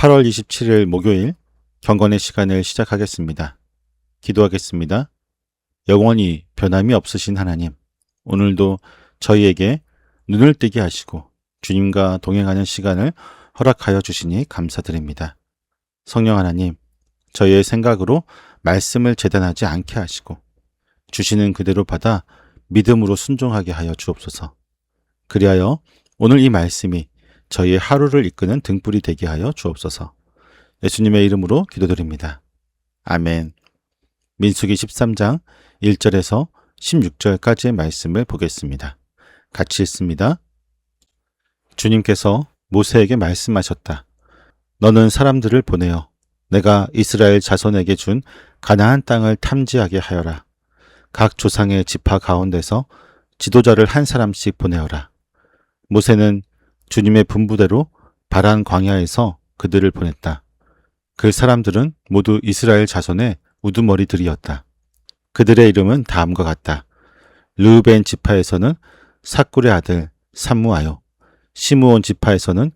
8월 27일 목요일 경건의 시간을 시작하겠습니다. 기도하겠습니다. 영원히 변함이 없으신 하나님, 오늘도 저희에게 눈을 뜨게 하시고 주님과 동행하는 시간을 허락하여 주시니 감사드립니다. 성령 하나님, 저희의 생각으로 말씀을 재단하지 않게 하시고 주시는 그대로 받아 믿음으로 순종하게 하여 주옵소서. 그리하여 오늘 이 말씀이 저희의 하루를 이끄는 등불이 되게 하여 주옵소서. 예수님의 이름으로 기도드립니다. 아멘. 민수기 13장 1절에서 16절까지의 말씀을 보겠습니다. 같이 읽습니다. 주님께서 모세에게 말씀하셨다. 너는 사람들을 보내어 내가 이스라엘 자손에게 준 가나안 땅을 탐지하게 하여라. 각 조상의 지파 가운데서 지도자를 한 사람씩 보내어라. 모세는 주님의 분부대로 바란 광야에서 그들을 보냈다. 그 사람들은 모두 이스라엘 자손의 우두머리들이었다. 그들의 이름은 다음과 같다. 르우벤 지파에서는 사꿀의 아들 삼무아요. 시므온 지파에서는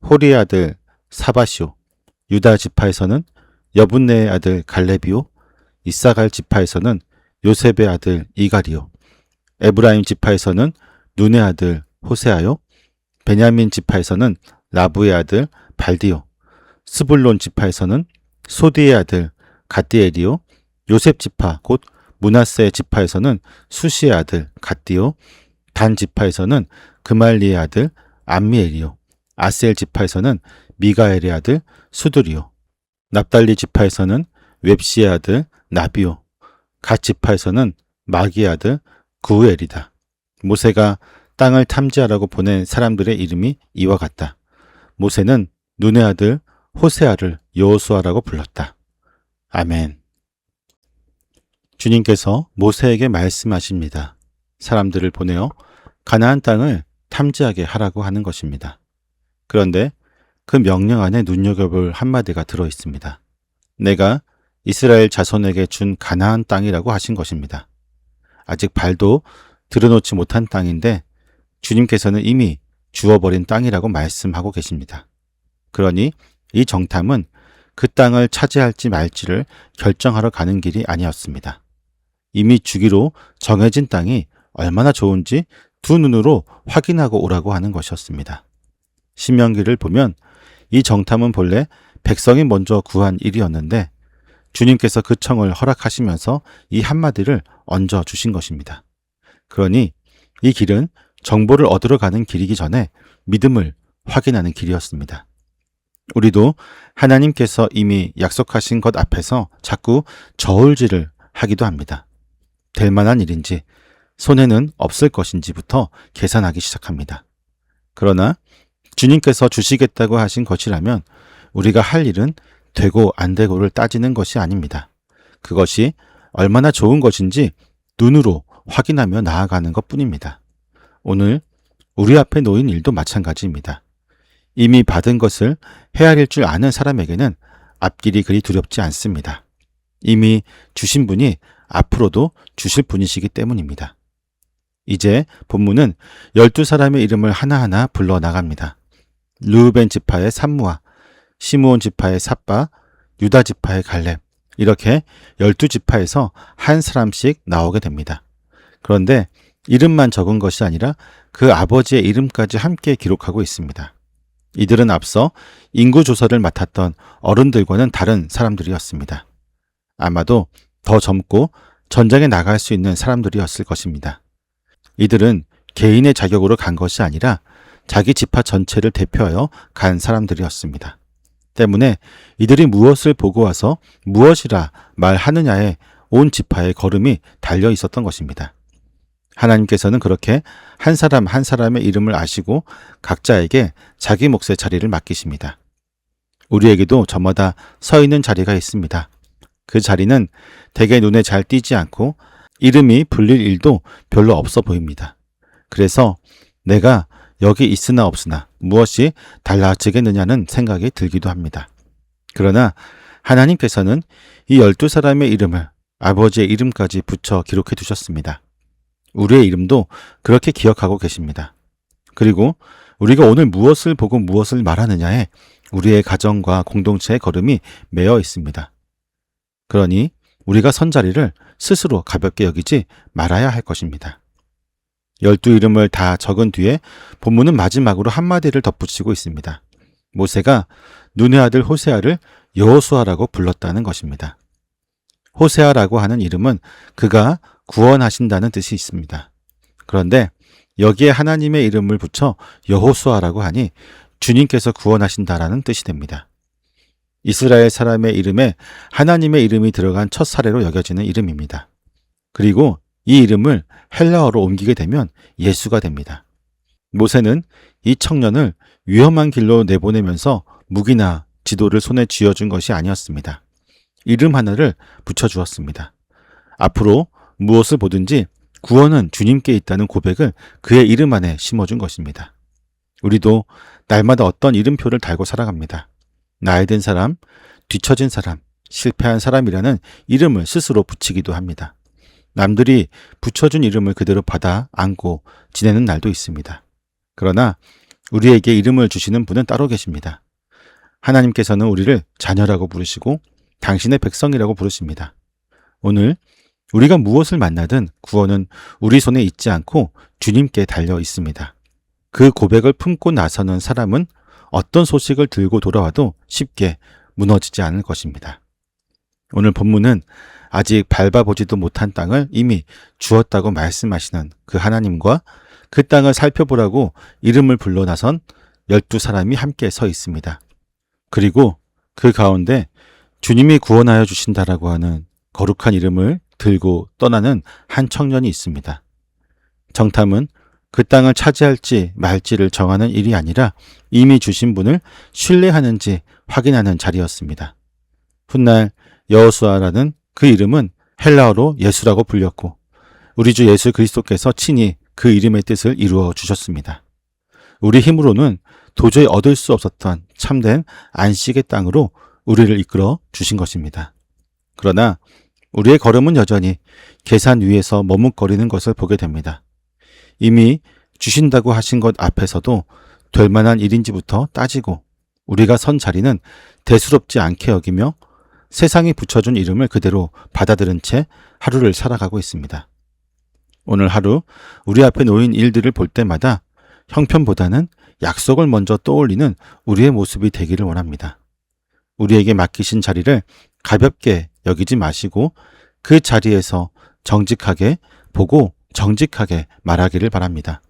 호리의 아들 사바시오. 유다 지파에서는 여분네의 아들 갈렙이요. 이사갈 지파에서는 요셉의 아들 이갈이요. 에브라임 지파에서는 눈의 아들 호세아요. 베냐민 지파에서는 라부의 아들 발디요. 스불론 지파에서는 소디의 아들 갓디엘이요. 요셉 지파 곧 므낫세 지파에서는 수시의 아들 갓디요. 단 지파에서는 그말리의 아들 암미엘이요. 아셀 지파에서는 미가엘의 아들 수두리요. 납달리 지파에서는 웹시의 아들 나비요. 갓 지파에서는 마기의 아들 구엘이다. 모세가 땅을 탐지하라고 보낸 사람들의 이름이 이와 같다. 모세는 눈의 아들 호세아를 여호수아라고 불렀다. 아멘. 주님께서 모세에게 말씀하십니다. 사람들을 보내어 가나안 땅을 탐지하게 하라고 하는 것입니다. 그런데 그 명령 안에 눈여겨볼 한마디가 들어 있습니다. 내가 이스라엘 자손에게 준 가나안 땅이라고 하신 것입니다. 아직 발도 들여놓지 못한 땅인데 주님께서는 이미 주어버린 땅이라고 말씀하고 계십니다. 그러니 이 정탐은 그 땅을 차지할지 말지를 결정하러 가는 길이 아니었습니다. 이미 주기로 정해진 땅이 얼마나 좋은지 두 눈으로 확인하고 오라고 하는 것이었습니다. 신명기를 보면 이 정탐은 본래 백성이 먼저 구한 일이었는데 주님께서 그 청을 허락하시면서 이 한마디를 얹어 주신 것입니다. 그러니 이 길은 정보를 얻으러 가는 길이기 전에 믿음을 확인하는 길이었습니다. 우리도 하나님께서 이미 약속하신 것 앞에서 자꾸 저울질을 하기도 합니다. 될 만한 일인지 손해는 없을 것인지부터 계산하기 시작합니다. 그러나 주님께서 주시겠다고 하신 것이라면 우리가 할 일은 되고 안 되고를 따지는 것이 아닙니다. 그것이 얼마나 좋은 것인지 눈으로 확인하며 나아가는 것뿐입니다. 오늘 우리 앞에 놓인 일도 마찬가지입니다. 이미 받은 것을 헤아릴 줄 아는 사람에게는 앞길이 그리 두렵지 않습니다. 이미 주신 분이 앞으로도 주실 분이시기 때문입니다. 이제 본문은 12사람의 이름을 하나하나 불러 나갑니다. 르우벤 지파의 삼무아, 시므온 지파의 삽바, 유다 지파의 갈렙, 이렇게 12지파에서 한 사람씩 나오게 됩니다. 그런데 이름만 적은 것이 아니라 그 아버지의 이름까지 함께 기록하고 있습니다. 이들은 앞서 인구조사를 맡았던 어른들과는 다른 사람들이었습니다. 아마도 더 젊고 전장에 나갈 수 있는 사람들이었을 것입니다. 이들은 개인의 자격으로 간 것이 아니라 자기 지파 전체를 대표하여 간 사람들이었습니다. 때문에 이들이 무엇을 보고 와서 무엇이라 말하느냐에 온 지파의 걸음이 달려 있었던 것입니다. 하나님께서는 그렇게 한 사람 한 사람의 이름을 아시고 각자에게 자기 몫의 자리를 맡기십니다. 우리에게도 저마다 서 있는 자리가 있습니다. 그 자리는 대개 눈에 잘 띄지 않고 이름이 불릴 일도 별로 없어 보입니다. 그래서 내가 여기 있으나 없으나 무엇이 달라지겠느냐는 생각이 들기도 합니다. 그러나 하나님께서는 이 12사람의 이름을 아버지의 이름까지 붙여 기록해 두셨습니다. 우리의 이름도 그렇게 기억하고 계십니다. 그리고 우리가 오늘 무엇을 보고 무엇을 말하느냐에 우리의 가정과 공동체의 걸음이 매여 있습니다. 그러니 우리가 선 자리를 스스로 가볍게 여기지 말아야 할 것입니다. 12 이름을 다 적은 뒤에 본문은 마지막으로 한마디를 덧붙이고 있습니다. 모세가 눈의 아들 호세아를 여호수아라고 불렀다는 것입니다. 호세아라고 하는 이름은 그가 구원하신다는 뜻이 있습니다. 그런데 여기에 하나님의 이름을 붙여 여호수아라고 하니 주님께서 구원하신다라는 뜻이 됩니다. 이스라엘 사람의 이름에 하나님의 이름이 들어간 첫 사례로 여겨지는 이름입니다. 그리고 이 이름을 헬라어로 옮기게 되면 예수가 됩니다. 모세는 이 청년을 위험한 길로 내보내면서 무기나 지도를 손에 쥐어준 것이 아니었습니다. 이름 하나를 붙여주었습니다. 앞으로 무엇을 보든지 구원은 주님께 있다는 고백을 그의 이름 안에 심어준 것입니다. 우리도 날마다 어떤 이름표를 달고 살아갑니다. 나이든 사람, 뒤처진 사람, 실패한 사람이라는 이름을 스스로 붙이기도 합니다. 남들이 붙여준 이름을 그대로 받아 안고 지내는 날도 있습니다. 그러나 우리에게 이름을 주시는 분은 따로 계십니다. 하나님께서는 우리를 자녀라고 부르시고 당신의 백성이라고 부르십니다. 오늘 우리가 무엇을 만나든 구원은 우리 손에 있지 않고 주님께 달려 있습니다. 그 고백을 품고 나서는 사람은 어떤 소식을 들고 돌아와도 쉽게 무너지지 않을 것입니다. 오늘 본문은 아직 밟아보지도 못한 땅을 이미 주었다고 말씀하시는 그 하나님과 그 땅을 살펴보라고 이름을 불러 나선 12사람이 함께 서 있습니다. 그리고 그 가운데 주님이 구원하여 주신다라고 하는 거룩한 이름을 들고 떠나는 한 청년이 있습니다. 정탐은 그 땅을 차지할지 말지를 정하는 일이 아니라 이미 주신 분을 신뢰하는지 확인하는 자리였습니다. 훗날 여호수아라는 그 이름은 헬라어로 예수라고 불렸고 우리 주 예수 그리스도께서 친히 그 이름의 뜻을 이루어 주셨습니다. 우리 힘으로는 도저히 얻을 수 없었던 참된 안식의 땅으로 우리를 이끌어 주신 것입니다. 그러나 우리의 걸음은 여전히 계산 위에서 머뭇거리는 것을 보게 됩니다. 이미 주신다고 하신 것 앞에서도 될 만한 일인지부터 따지고 우리가 선 자리는 대수롭지 않게 여기며 세상이 붙여준 이름을 그대로 받아들인 채 하루를 살아가고 있습니다. 오늘 하루 우리 앞에 놓인 일들을 볼 때마다 형편보다는 약속을 먼저 떠올리는 우리의 모습이 되기를 원합니다. 우리에게 맡기신 자리를 가볍게 여기지 마시고 그 자리에서 정직하게 보고 정직하게 말하기를 바랍니다.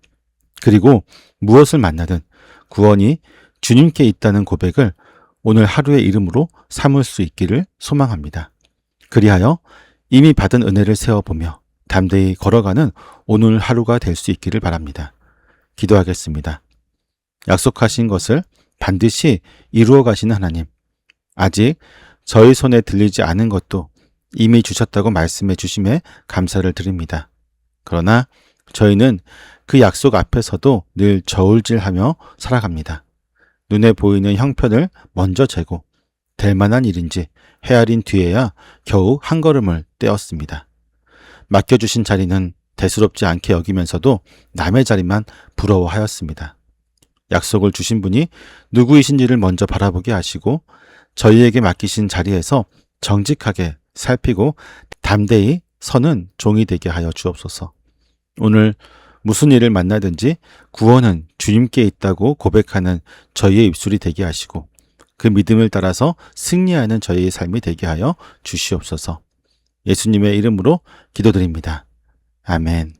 그리고 무엇을 만나든 구원이 주님께 있다는 고백을 오늘 하루의 이름으로 삼을 수 있기를 소망합니다. 그리하여 이미 받은 은혜를 세워보며 담대히 걸어가는 오늘 하루가 될 수 있기를 바랍니다. 기도하겠습니다. 약속하신 것을 반드시 이루어 가시는 하나님, 아직 저희 손에 들리지 않은 것도 이미 주셨다고 말씀해 주심에 감사를 드립니다. 그러나 저희는 그 약속 앞에서도 늘 저울질하며 살아갑니다. 눈에 보이는 형편을 먼저 재고 될 만한 일인지 헤아린 뒤에야 겨우 한 걸음을 떼었습니다. 맡겨주신 자리는 대수롭지 않게 여기면서도 남의 자리만 부러워하였습니다. 약속을 주신 분이 누구이신지를 먼저 바라보게 하시고 저희에게 맡기신 자리에서 정직하게 살피고 담대히 서는 종이 되게 하여 주옵소서. 오늘 무슨 일을 만나든지 구원은 주님께 있다고 고백하는 저희의 입술이 되게 하시고 그 믿음을 따라서 승리하는 저희의 삶이 되게 하여 주시옵소서. 예수님의 이름으로 기도드립니다. 아멘.